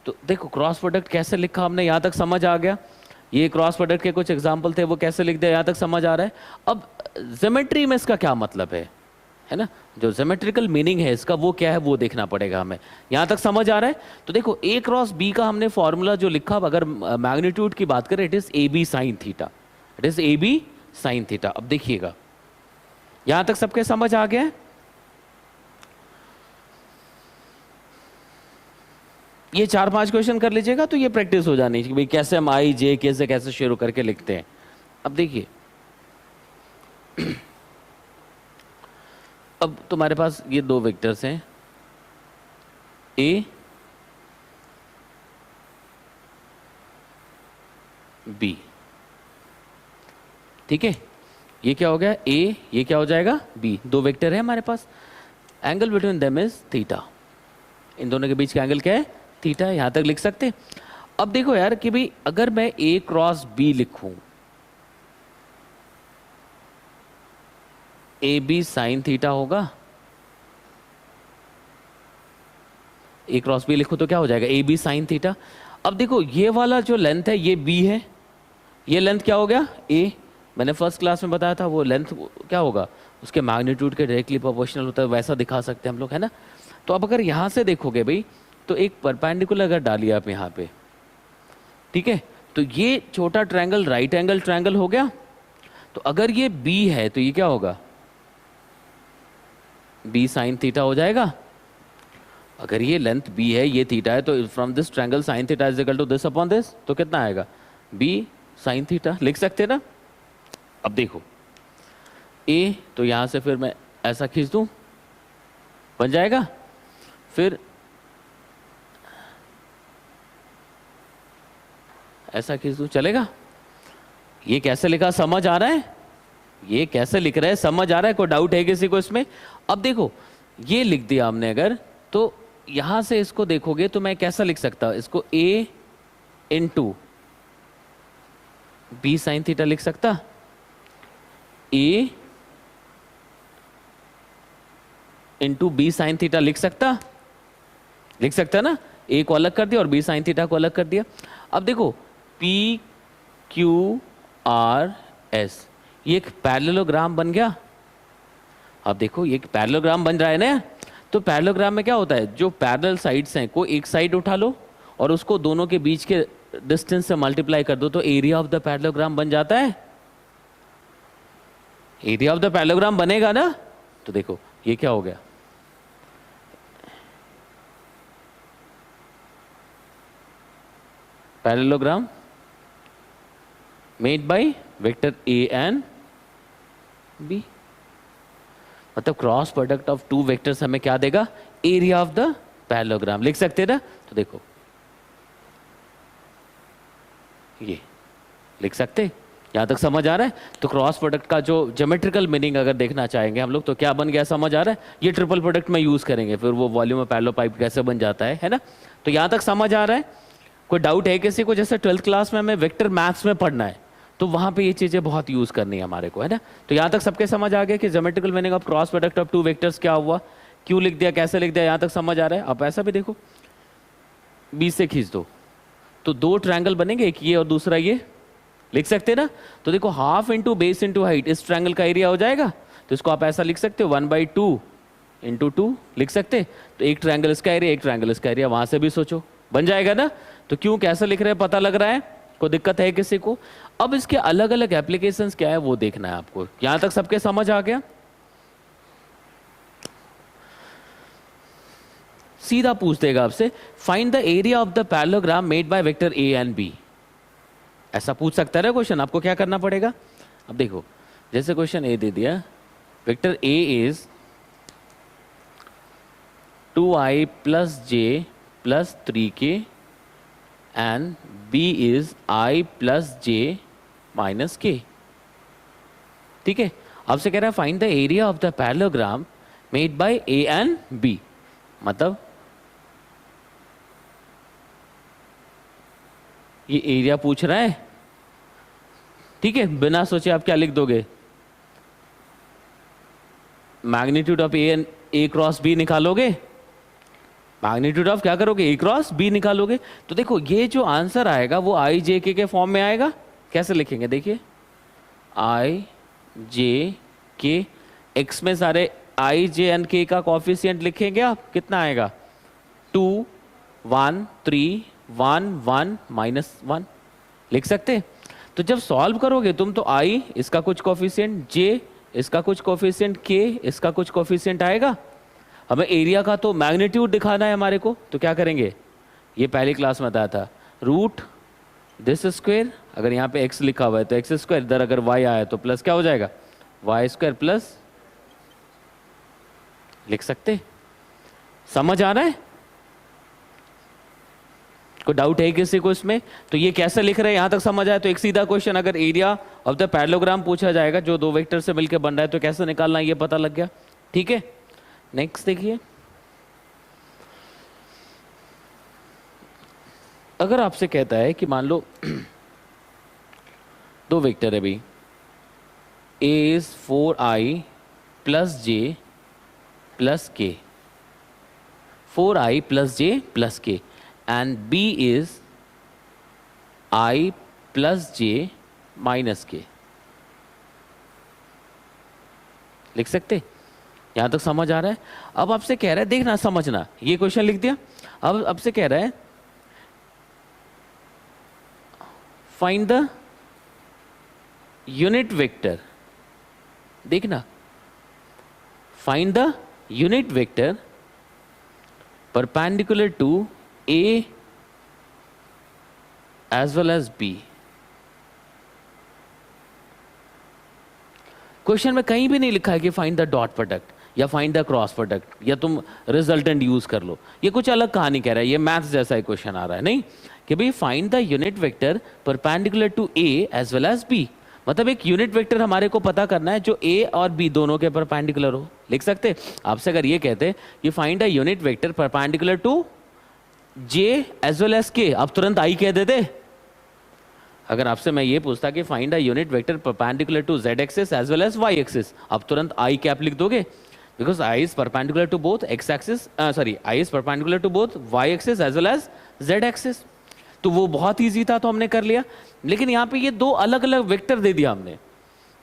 तो देखो क्रॉस प्रोडक्ट कैसे लिखा हमने, यहां तक समझ आ गया। ये क्रॉस प्रोडक्ट के कुछ एग्जांपल थे, वो कैसे लिख दिया, यहां तक समझ आ रहा है। अब ज्योमेट्री में इसका क्या मतलब है ना, जो ज्योमेट्रिकल मीनिंग है इसका वो क्या है वो देखना पड़ेगा हमें। यहां तक समझ आ रहा है? तो देखो a क्रॉस b का हमने फॉर्मूला जो लिखा, अगर मैग्नीट्यूड की बात करें, it is AB sin theta, it is AB sin theta. अब देखिएगा यहां तक सबके समझ आ गया? ये 4-5 क्वेश्चन कर लीजिएगा तो ये प्रैक्टिस हो जानी चाहिए भाई, कैसे हम आई जे कैसे शुरू करके लिखते हैं। अब देखिए अब तुम्हारे पास ये दो वेक्टर्स हैं, ए बी। ठीक है, ये क्या हो गया ए, ये क्या हो जाएगा बी। दो वेक्टर है हमारे पास, angle between them is theta. इन दोनों के बीच का एंगल क्या है थीटा। यहां तक लिख सकते। अब देखो यार कि भाई अगर मैं ए क्रॉस बी लिखूं, ए बी साइन थीटा होगा। ए क्रॉस बी लिखूं तो क्या हो जाएगा ए बी साइन थीटा। अब देखो ये वाला जो लेंथ है ये बी है, ये लेंथ क्या हो गया ए। मैंने फर्स्ट क्लास में बताया था वो लेंथ क्या होगा उसके मैग्नीट्यूड के डायरेक्टली प्रोपोर्शनल होता है, वैसा दिखा सकते हैं हम लोग, है ना। तो अब अगर यहां से देखोगे भाई तो एक परपेंडिकुलर अगर डालिए आप यहाँ पे, ठीक है, तो ये छोटा ट्रायंगल राइट एंगल ट्रायंगल हो गया। तो अगर ये बी है तो ये क्या होगा बी साइन थीटा हो जाएगा। अगर ये लेंथ बी है ये थीटा है तो from this triangle sine theta is equal to this upon this, तो कितना आएगा बी साइन थीटा। लिख सकते हैं ना। अब देखो ए, तो यहां से फिर मैं ऐसा खींच दूं बन जाएगा, फिर ऐसा खींच दूं चलेगा। ये कैसे लिखा समझ आ रहा है, ये कैसे लिख रहे हैं समझ आ रहा है, कोई डाउट है किसी को इसमें। अब देखो ये लिख दिया हमने अगर, तो यहां से इसको देखोगे तो मैं कैसा लिख सकता हूं इसको ए इंटू बी साइन थीटा लिख सकता। ए इंटू बी साइन थीटा लिख सकता, लिख सकता ना। ए को अलग कर दिया और बी साइन थीटा को अलग कर दिया। अब देखो पी क्यू आर एस, ये एक पैरेललोग्राम बन गया। अब देखो ये एक पैरेललोग्राम बन रहा है ना। तो पैरेललोग्राम में क्या होता है जो पैरेलल साइड्स हैं कोई एक साइड उठा लो और उसको दोनों के बीच के डिस्टेंस से मल्टीप्लाई कर दो तो एरिया ऑफ द पैरेललोग्राम बन जाता है। एरिया ऑफ द पैरेललोग्राम बनेगा ना। तो देखो ये क्या हो गया parallelogram made by vector A and B. मतलब cross product of two vectors हमें क्या देगा एरिया ऑफ द पैरेललोग्राम। लिख सकते हैं ना। तो देखो ये लिख सकते, यहां तक समझ आ रहा है। तो क्रॉस प्रोडक्ट का जो ज्योमेट्रिकल मीनिंग अगर देखना चाहेंगे हम लोग तो क्या बन गया समझ आ रहा है। ये ट्रिपल प्रोडक्ट में यूज करेंगे फिर वो वॉल्यूम में पैरेलल पाइप कैसे बन जाता है ना। तो यहां तक समझ आ रहा है। कोई डाउट है किसी को, जैसे 12th क्लास में हमें वेक्टर मैथ्स में पढ़ना है तो वहां पे ये चीजें बहुत यूज करनी है हमारे को, है ना। तो यहां तक सबके समझ आ गया कि geometrical meaning of cross product of two vectors क्या हुआ, क्यों लिख दिया कैसे लिख दिया, यहां तक समझ आ रहा है। आप ऐसा भी देखो बी से खींच दो तो दो ट्रायंगल बनेंगे, एक ये और दूसरा ये, लिख सकते हैं ना। तो देखो half into base into height इस ट्रायंगल का एरिया हो जाएगा। तो इसको आप ऐसा लिख सकते हो 1/2 इंटू 2 लिख सकते। तो एक ट्रायंगल इसका एरिया एक ट्रायंगल इसका एरिया, वहां से भी सोचो बन जाएगा ना। तो क्यों कैसे लिख रहे हैं पता लग रहा है, कोई दिक्कत है किसी को। अब इसके अलग अलग एप्लीकेशंस क्या है वो देखना है आपको। यहां तक सबके समझ आ गया। सीधा पूछ देगा आपसे find the area of the parallelogram made by vector A and b. ऐसा पूछ सकता है ना क्वेश्चन। आपको क्या करना पड़ेगा, अब देखो जैसे क्वेश्चन ए दे दिया vector a is 2i plus J plus 3k and b is i plus J minus k. ठीक है, आपसे कह रहा है find the area of the parallelogram made by a and B. मतलब ये एरिया पूछ रहा है, ठीक है। बिना सोचे आप क्या लिख दोगे magnitude of A cross b निकालोगे। मैग्नीट्यूड ऑफ क्या करोगे ए क्रॉस बी निकालोगे। तो देखो ये जो आंसर आएगा वो आई जे के फॉर्म में आएगा। कैसे लिखेंगे देखिए आई जे के, एक्स में सारे आई जे एंड के का कॉफिशिएंट लिखेंगे आप, कितना आएगा 2 1 3 1 1 -1 लिख सकते। तो जब सॉल्व करोगे तुम तो आई इसका कुछ कॉफिशिएंट, जे इसका कुछ कॉफिशिएंट, के इसका कुछ कॉफिशिएंट आएगा। हमें एरिया का तो मैग्नीट्यूड दिखाना है हमारे को, तो क्या करेंगे ये पहली क्लास में बताया था रूट दिस स्क्वायर, अगर यहाँ पे x लिखा हुआ है तो एक्स स्क्वायर, इधर अगर y आया तो प्लस क्या हो जाएगा वाई स्क्वायर प्लस, लिख सकते। समझ आ रहा है। कोई डाउट है किसी को इसमें? तो ये कैसे लिख रहे हैं यहां तक समझ आया? तो एक सीधा क्वेश्चन, अगर एरिया ऑफ द पैरेललोग्राम पूछा जाएगा जो दो वेक्टर से मिलकर बन रहा है तो कैसे निकालना है ये पता लग गया। ठीक है, नेक्स्ट देखिए, अगर आपसे कहता है कि मान लो दो वेक्टर है भाई, a is 4i plus J plus के, 4i plus J plus K, and b is i plus J minus के। लिख सकते? यहां तक समझ आ रहा है? अब आपसे कह रहा है, देखना समझना, ये क्वेश्चन लिख दिया। अब आपसे कह रहा है फाइंड द यूनिट वेक्टर, देखना, find the unit vector perpendicular to a as well as b। Question में कहीं भी नहीं लिखा है कि फाइंड द डॉट प्रोडक्ट या फाइंड द क्रॉस प्रोडक्ट या तुम रिजल्टेंट यूज कर लो, ये कुछ अलग कहानी कह रहा है, ये मैथ्स जैसा ही क्वेश्चन आ रहा है। नहीं कि भाई find the unit vector perpendicular to a as well as b, मतलब एक यूनिट वेक्टर हमारे को पता करना है जो a और b दोनों के परपेंडिकुलर हो। लिख सकते? आपसे अगर ये कहते कि find the unit vector perpendicular to j as well as k, आप तुरंत i कह देते। अगर आपसे मैं ये पूछता कि find the unit vector perpendicular to z axis as well as y axis, आप तुरंत i कैप लिख दोगे, because i is perpendicular to both x axis, sorry i is perpendicular to both y axis as well as z axis. तो वो बहुत easy था तो हमने कर लिया। लेकिन यहाँ पे ये दो अलग अलग वेक्टर दे दिया हमने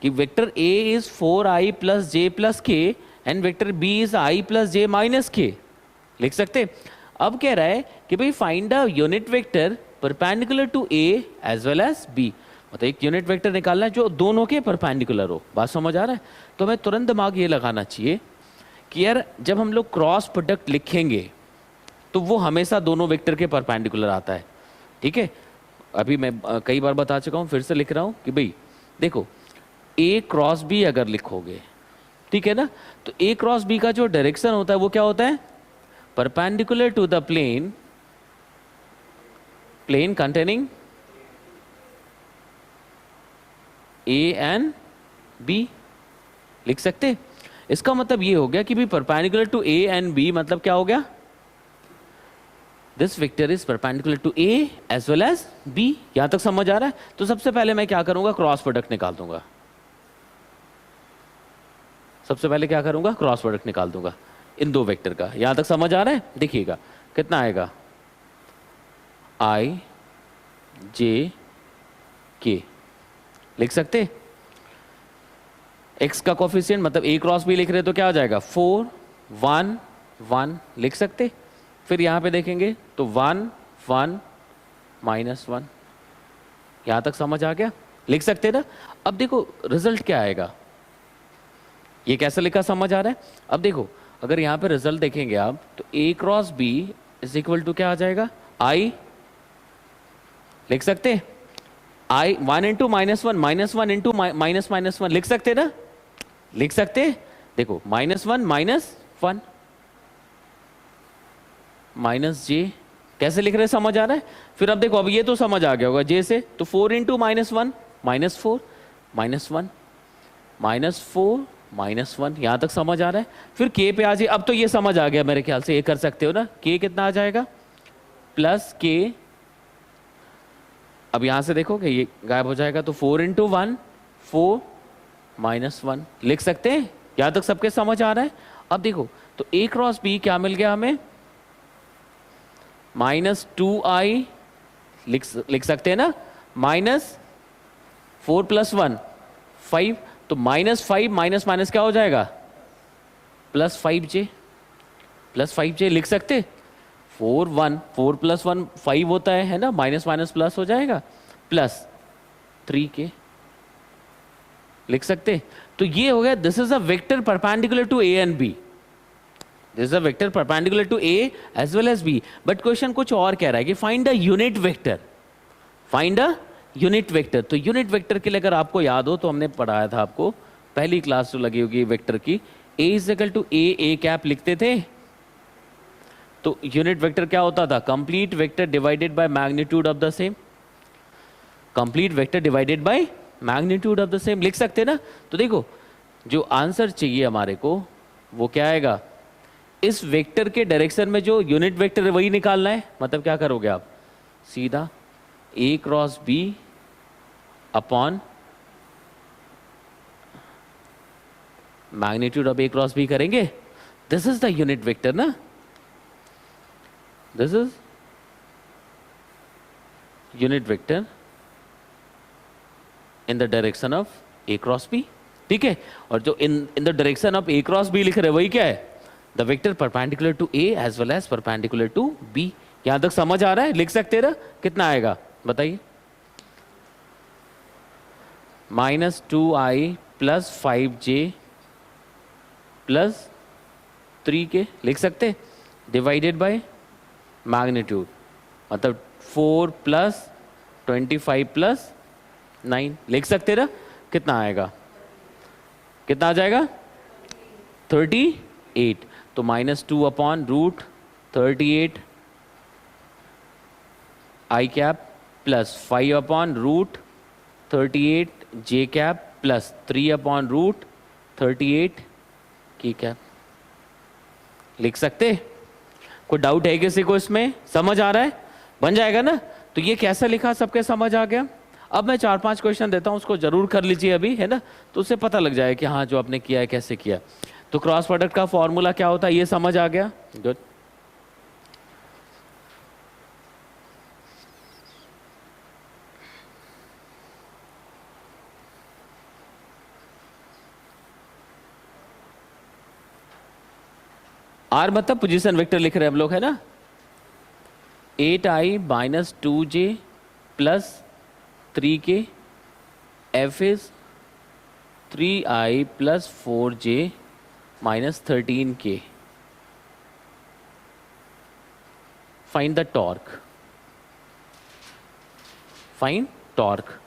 कि vector a is 4i plus J plus K and vector b is i plus J minus के। लिख सकते? अब कह रहा है कि भाई find the unit vector perpendicular to a as well as b, मतलब एक यूनिट वेक्टर निकालना है जो दोनों के परपेंडिकुलर हो। बात समझ आ रहा है? तो हमें तुरंत दिमाग ये लगाना चाहिए कि यार जब हम लोग क्रॉस प्रोडक्ट लिखेंगे तो वो हमेशा दोनों वेक्टर के परपेंडिकुलर आता है। ठीक है, अभी मैं कई बार बता चुका हूं, फिर से लिख रहा हूं कि भाई देखो a क्रॉस b अगर लिखोगे, ठीक है ना, तो a क्रॉस b का जो डायरेक्शन होता है वो क्या होता है? Perpendicular to the plane, plane containing a and b। लिख सकते? इसका मतलब ये हो गया कि भी perpendicular to a and b, मतलब क्या हो गया? This vector is perpendicular to a as well as b। यहां तक समझ आ रहा है? तो सबसे पहले मैं क्या करूंगा? क्रॉस प्रोडक्ट निकाल दूंगा। सबसे पहले क्या करूंगा? क्रॉस प्रोडक्ट निकाल दूंगा इन दो वेक्टर का। यहां तक समझ आ रहा है? देखिएगा कितना आएगा, i j k। लिख सकते? x का कोफिशिएंट मतलब a क्रॉस b लिख रहे तो क्या हो जाएगा? 4 1 1। लिख सकते? फिर यहां पे देखेंगे तो 1 1 -1। यहां तक समझ आ गया? लिख सकते ना? अब देखो रिजल्ट क्या आएगा, ये कैसे लिखा समझ आ रहा है? अब देखो अगर यहां पे रिजल्ट देखेंगे आप तो a cross b is equal to क्या आ जाएगा? i। लिख सकते? i 1 into -1 -1 into -1। लिख सकते ना? लिख सकते? देखो -1 -1 माइनस जे, कैसे लिख रहे समझ आ रहा है? फिर अब देखो, अब ये तो समझ आ गया होगा जे से, तो 4 इंटू -1 -4 -1 -4 -1। यहां तक समझ आ रहा है? फिर के पे आ जाए, अब तो ये समझ आ गया मेरे ख्याल से, ये कर सकते हो ना। के कितना आ जाएगा? प्लस के, अब यहां से देखो कि ये गायब हो जाएगा, तो 4 इंटू 1 4 -1। लिख सकते हैं? यहां तक सबके समझ आ रहा है? अब देखो तो a क्रॉस b क्या मिल गया हमें? -2i। लिख सकते हैं ना? -4 + 1 5, तो -5 माइनस माइनस क्या हो जाएगा? +5j। लिख सकते? 4 1 4 + 1 5 होता है ना, माइनस माइनस प्लस हो जाएगा, +3k। लिख सकते? तो ये हो गया, this is a vector perpendicular to a and b। This is a vector perpendicular to a as well as b। But question कुछ और कह रहा है कि find the unit vector, find the unit vector. तो यूनिट वेक्टर के लिए अगर आपको याद हो तो हमने पढ़ाया था आपको पहली क्लास जो लगी होगी वेक्टर की, a is equal to a cap लिखते थे, तो यूनिट वेक्टर क्या होता था? Complete vector divided by magnitude of the same. Complete vector divided by magnitude of the same लिख सकते हैं ना। तो देखो जो आंसर चाहिए हमारे को वो क्या आएगा, इस वेक्टर के डायरेक्शन में जो यूनिट वेक्टर है वही निकालना है। मतलब क्या करोगे आप, सीधा A cross B upon magnitude of A cross B करेंगे। This is the unit vector ना, this is unit vector in the direction of A cross B. ठीक है, और जो in in the direction of A cross B लिख रहे हैं वही क्या है, the vector perpendicular to A as well as perpendicular to B. यहां तक समझ आ रहा है? लिख सकते हैं ना, कितना आएगा बताइए, -2i plus 5j plus 3k लिख सकते, डिवाइडेड बाय मैग्नीट्यूड, मतलब 4 प्लस 25 प्लस 9 लिख सकते ना। कितना आएगा, कितना आ जाएगा, 38। तो -2 अपॉन रूट 38 आई कैप प्लस 5 अपॉन रूट 38 जे कैप प्लस 3 अपॉन रूट 38 की कैप लिख सकते। कोई डाउट है किसी को इसमें? समझ आ रहा है? बन जाएगा ना। तो ये कैसे लिखा सबके समझ आ गया। अब मैं 4-5 क्वेश्चन देता हूं, उसको जरूर कर लीजिए अभी, है ना, तो उससे पता लग जाए कि हाँ जो आपने किया है कैसे किया। तो क्रॉस प्रोडक्ट का फॉर्मूला क्या होता है ये समझ आ गया, गुड। आर मतलब पोजीशन वेक्टर लिख रहे हैं हम लोग, है ना। 8i minus 2j plus 3k, F is 3i plus 4j minus 13k। Find the torque, find torque.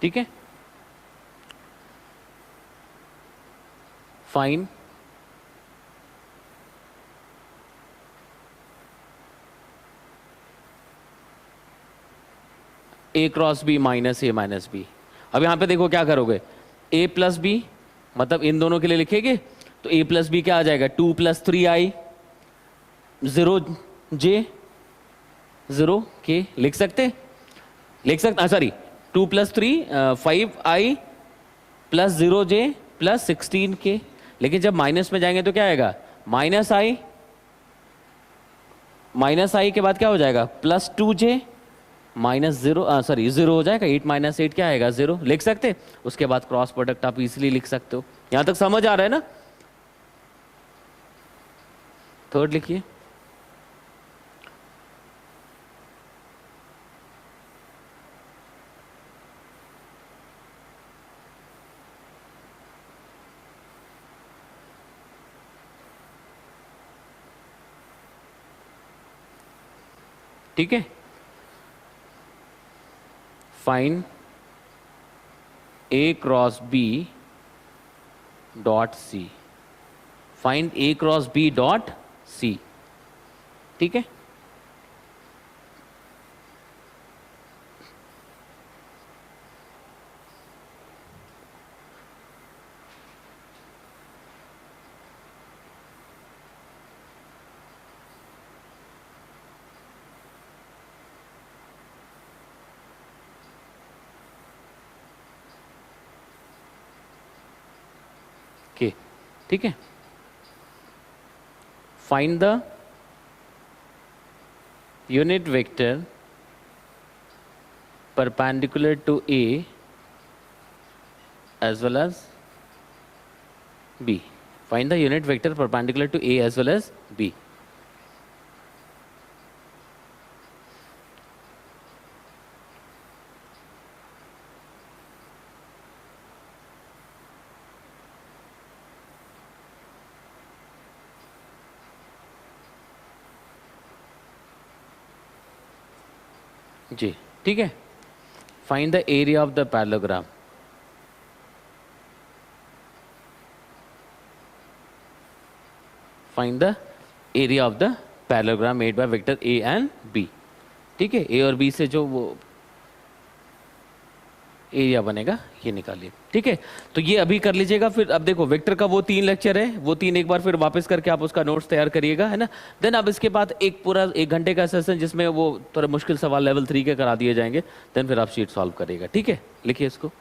ठीक है, फाइन ए क्रॉस बी माइनस ए माइनस बी। अब यहां पे देखो क्या करोगे, ए प्लस बी मतलब इन दोनों के लिए लिखेंगे, तो ए प्लस बी क्या आ जाएगा, 2 प्लस 3i 0j 0k लिख सकते, लिख सकते, sorry 2 plus 3 5i plus 0j plus 16k। लेकिन जब माइनस में जाएंगे तो क्या आएगा, माइनस आई के बाद क्या हो जाएगा, प्लस 2j माइनस 0, सॉरी 0 हो जाएगा, 8 माइनस 8 क्या आएगा, 0 लिख सकते। उसके बाद क्रॉस प्रोडक्ट आप इजीली लिख सकते हो। यहां तक समझ आ रहा है ना। थर्ड लिखिए, ठीक है। फाइंड ए cross B dot C, find ए क्रॉस बी डॉट सी। ठीक है, ओके, ठीक है। Find the unit vector perpendicular to A as well as B. Find the unit vector perpendicular to A as well as B. जी ठीक है। Find the area of the parallelogram. Find the area of the parallelogram made by vector A and B. ठीक है, ए और B से जो वो area बनेगा ये निकालिए। ठीक है, तो ये अभी कर लीजिएगा। फिर अब देखो वेक्टर का वो 3 लेक्चर है, वो 3 एक बार फिर वापस करके आप उसका नोट्स तैयार करिएगा, है ना। देन अब इसके बाद एक पूरा 1 घंटे का सेशन जिसमें वो थोड़ा मुश्किल सवाल लेवल 3 के करा दिए जाएंगे। देन फिर आप शीट सॉल्व करिएगा। ठीक है, लिखिए इसको।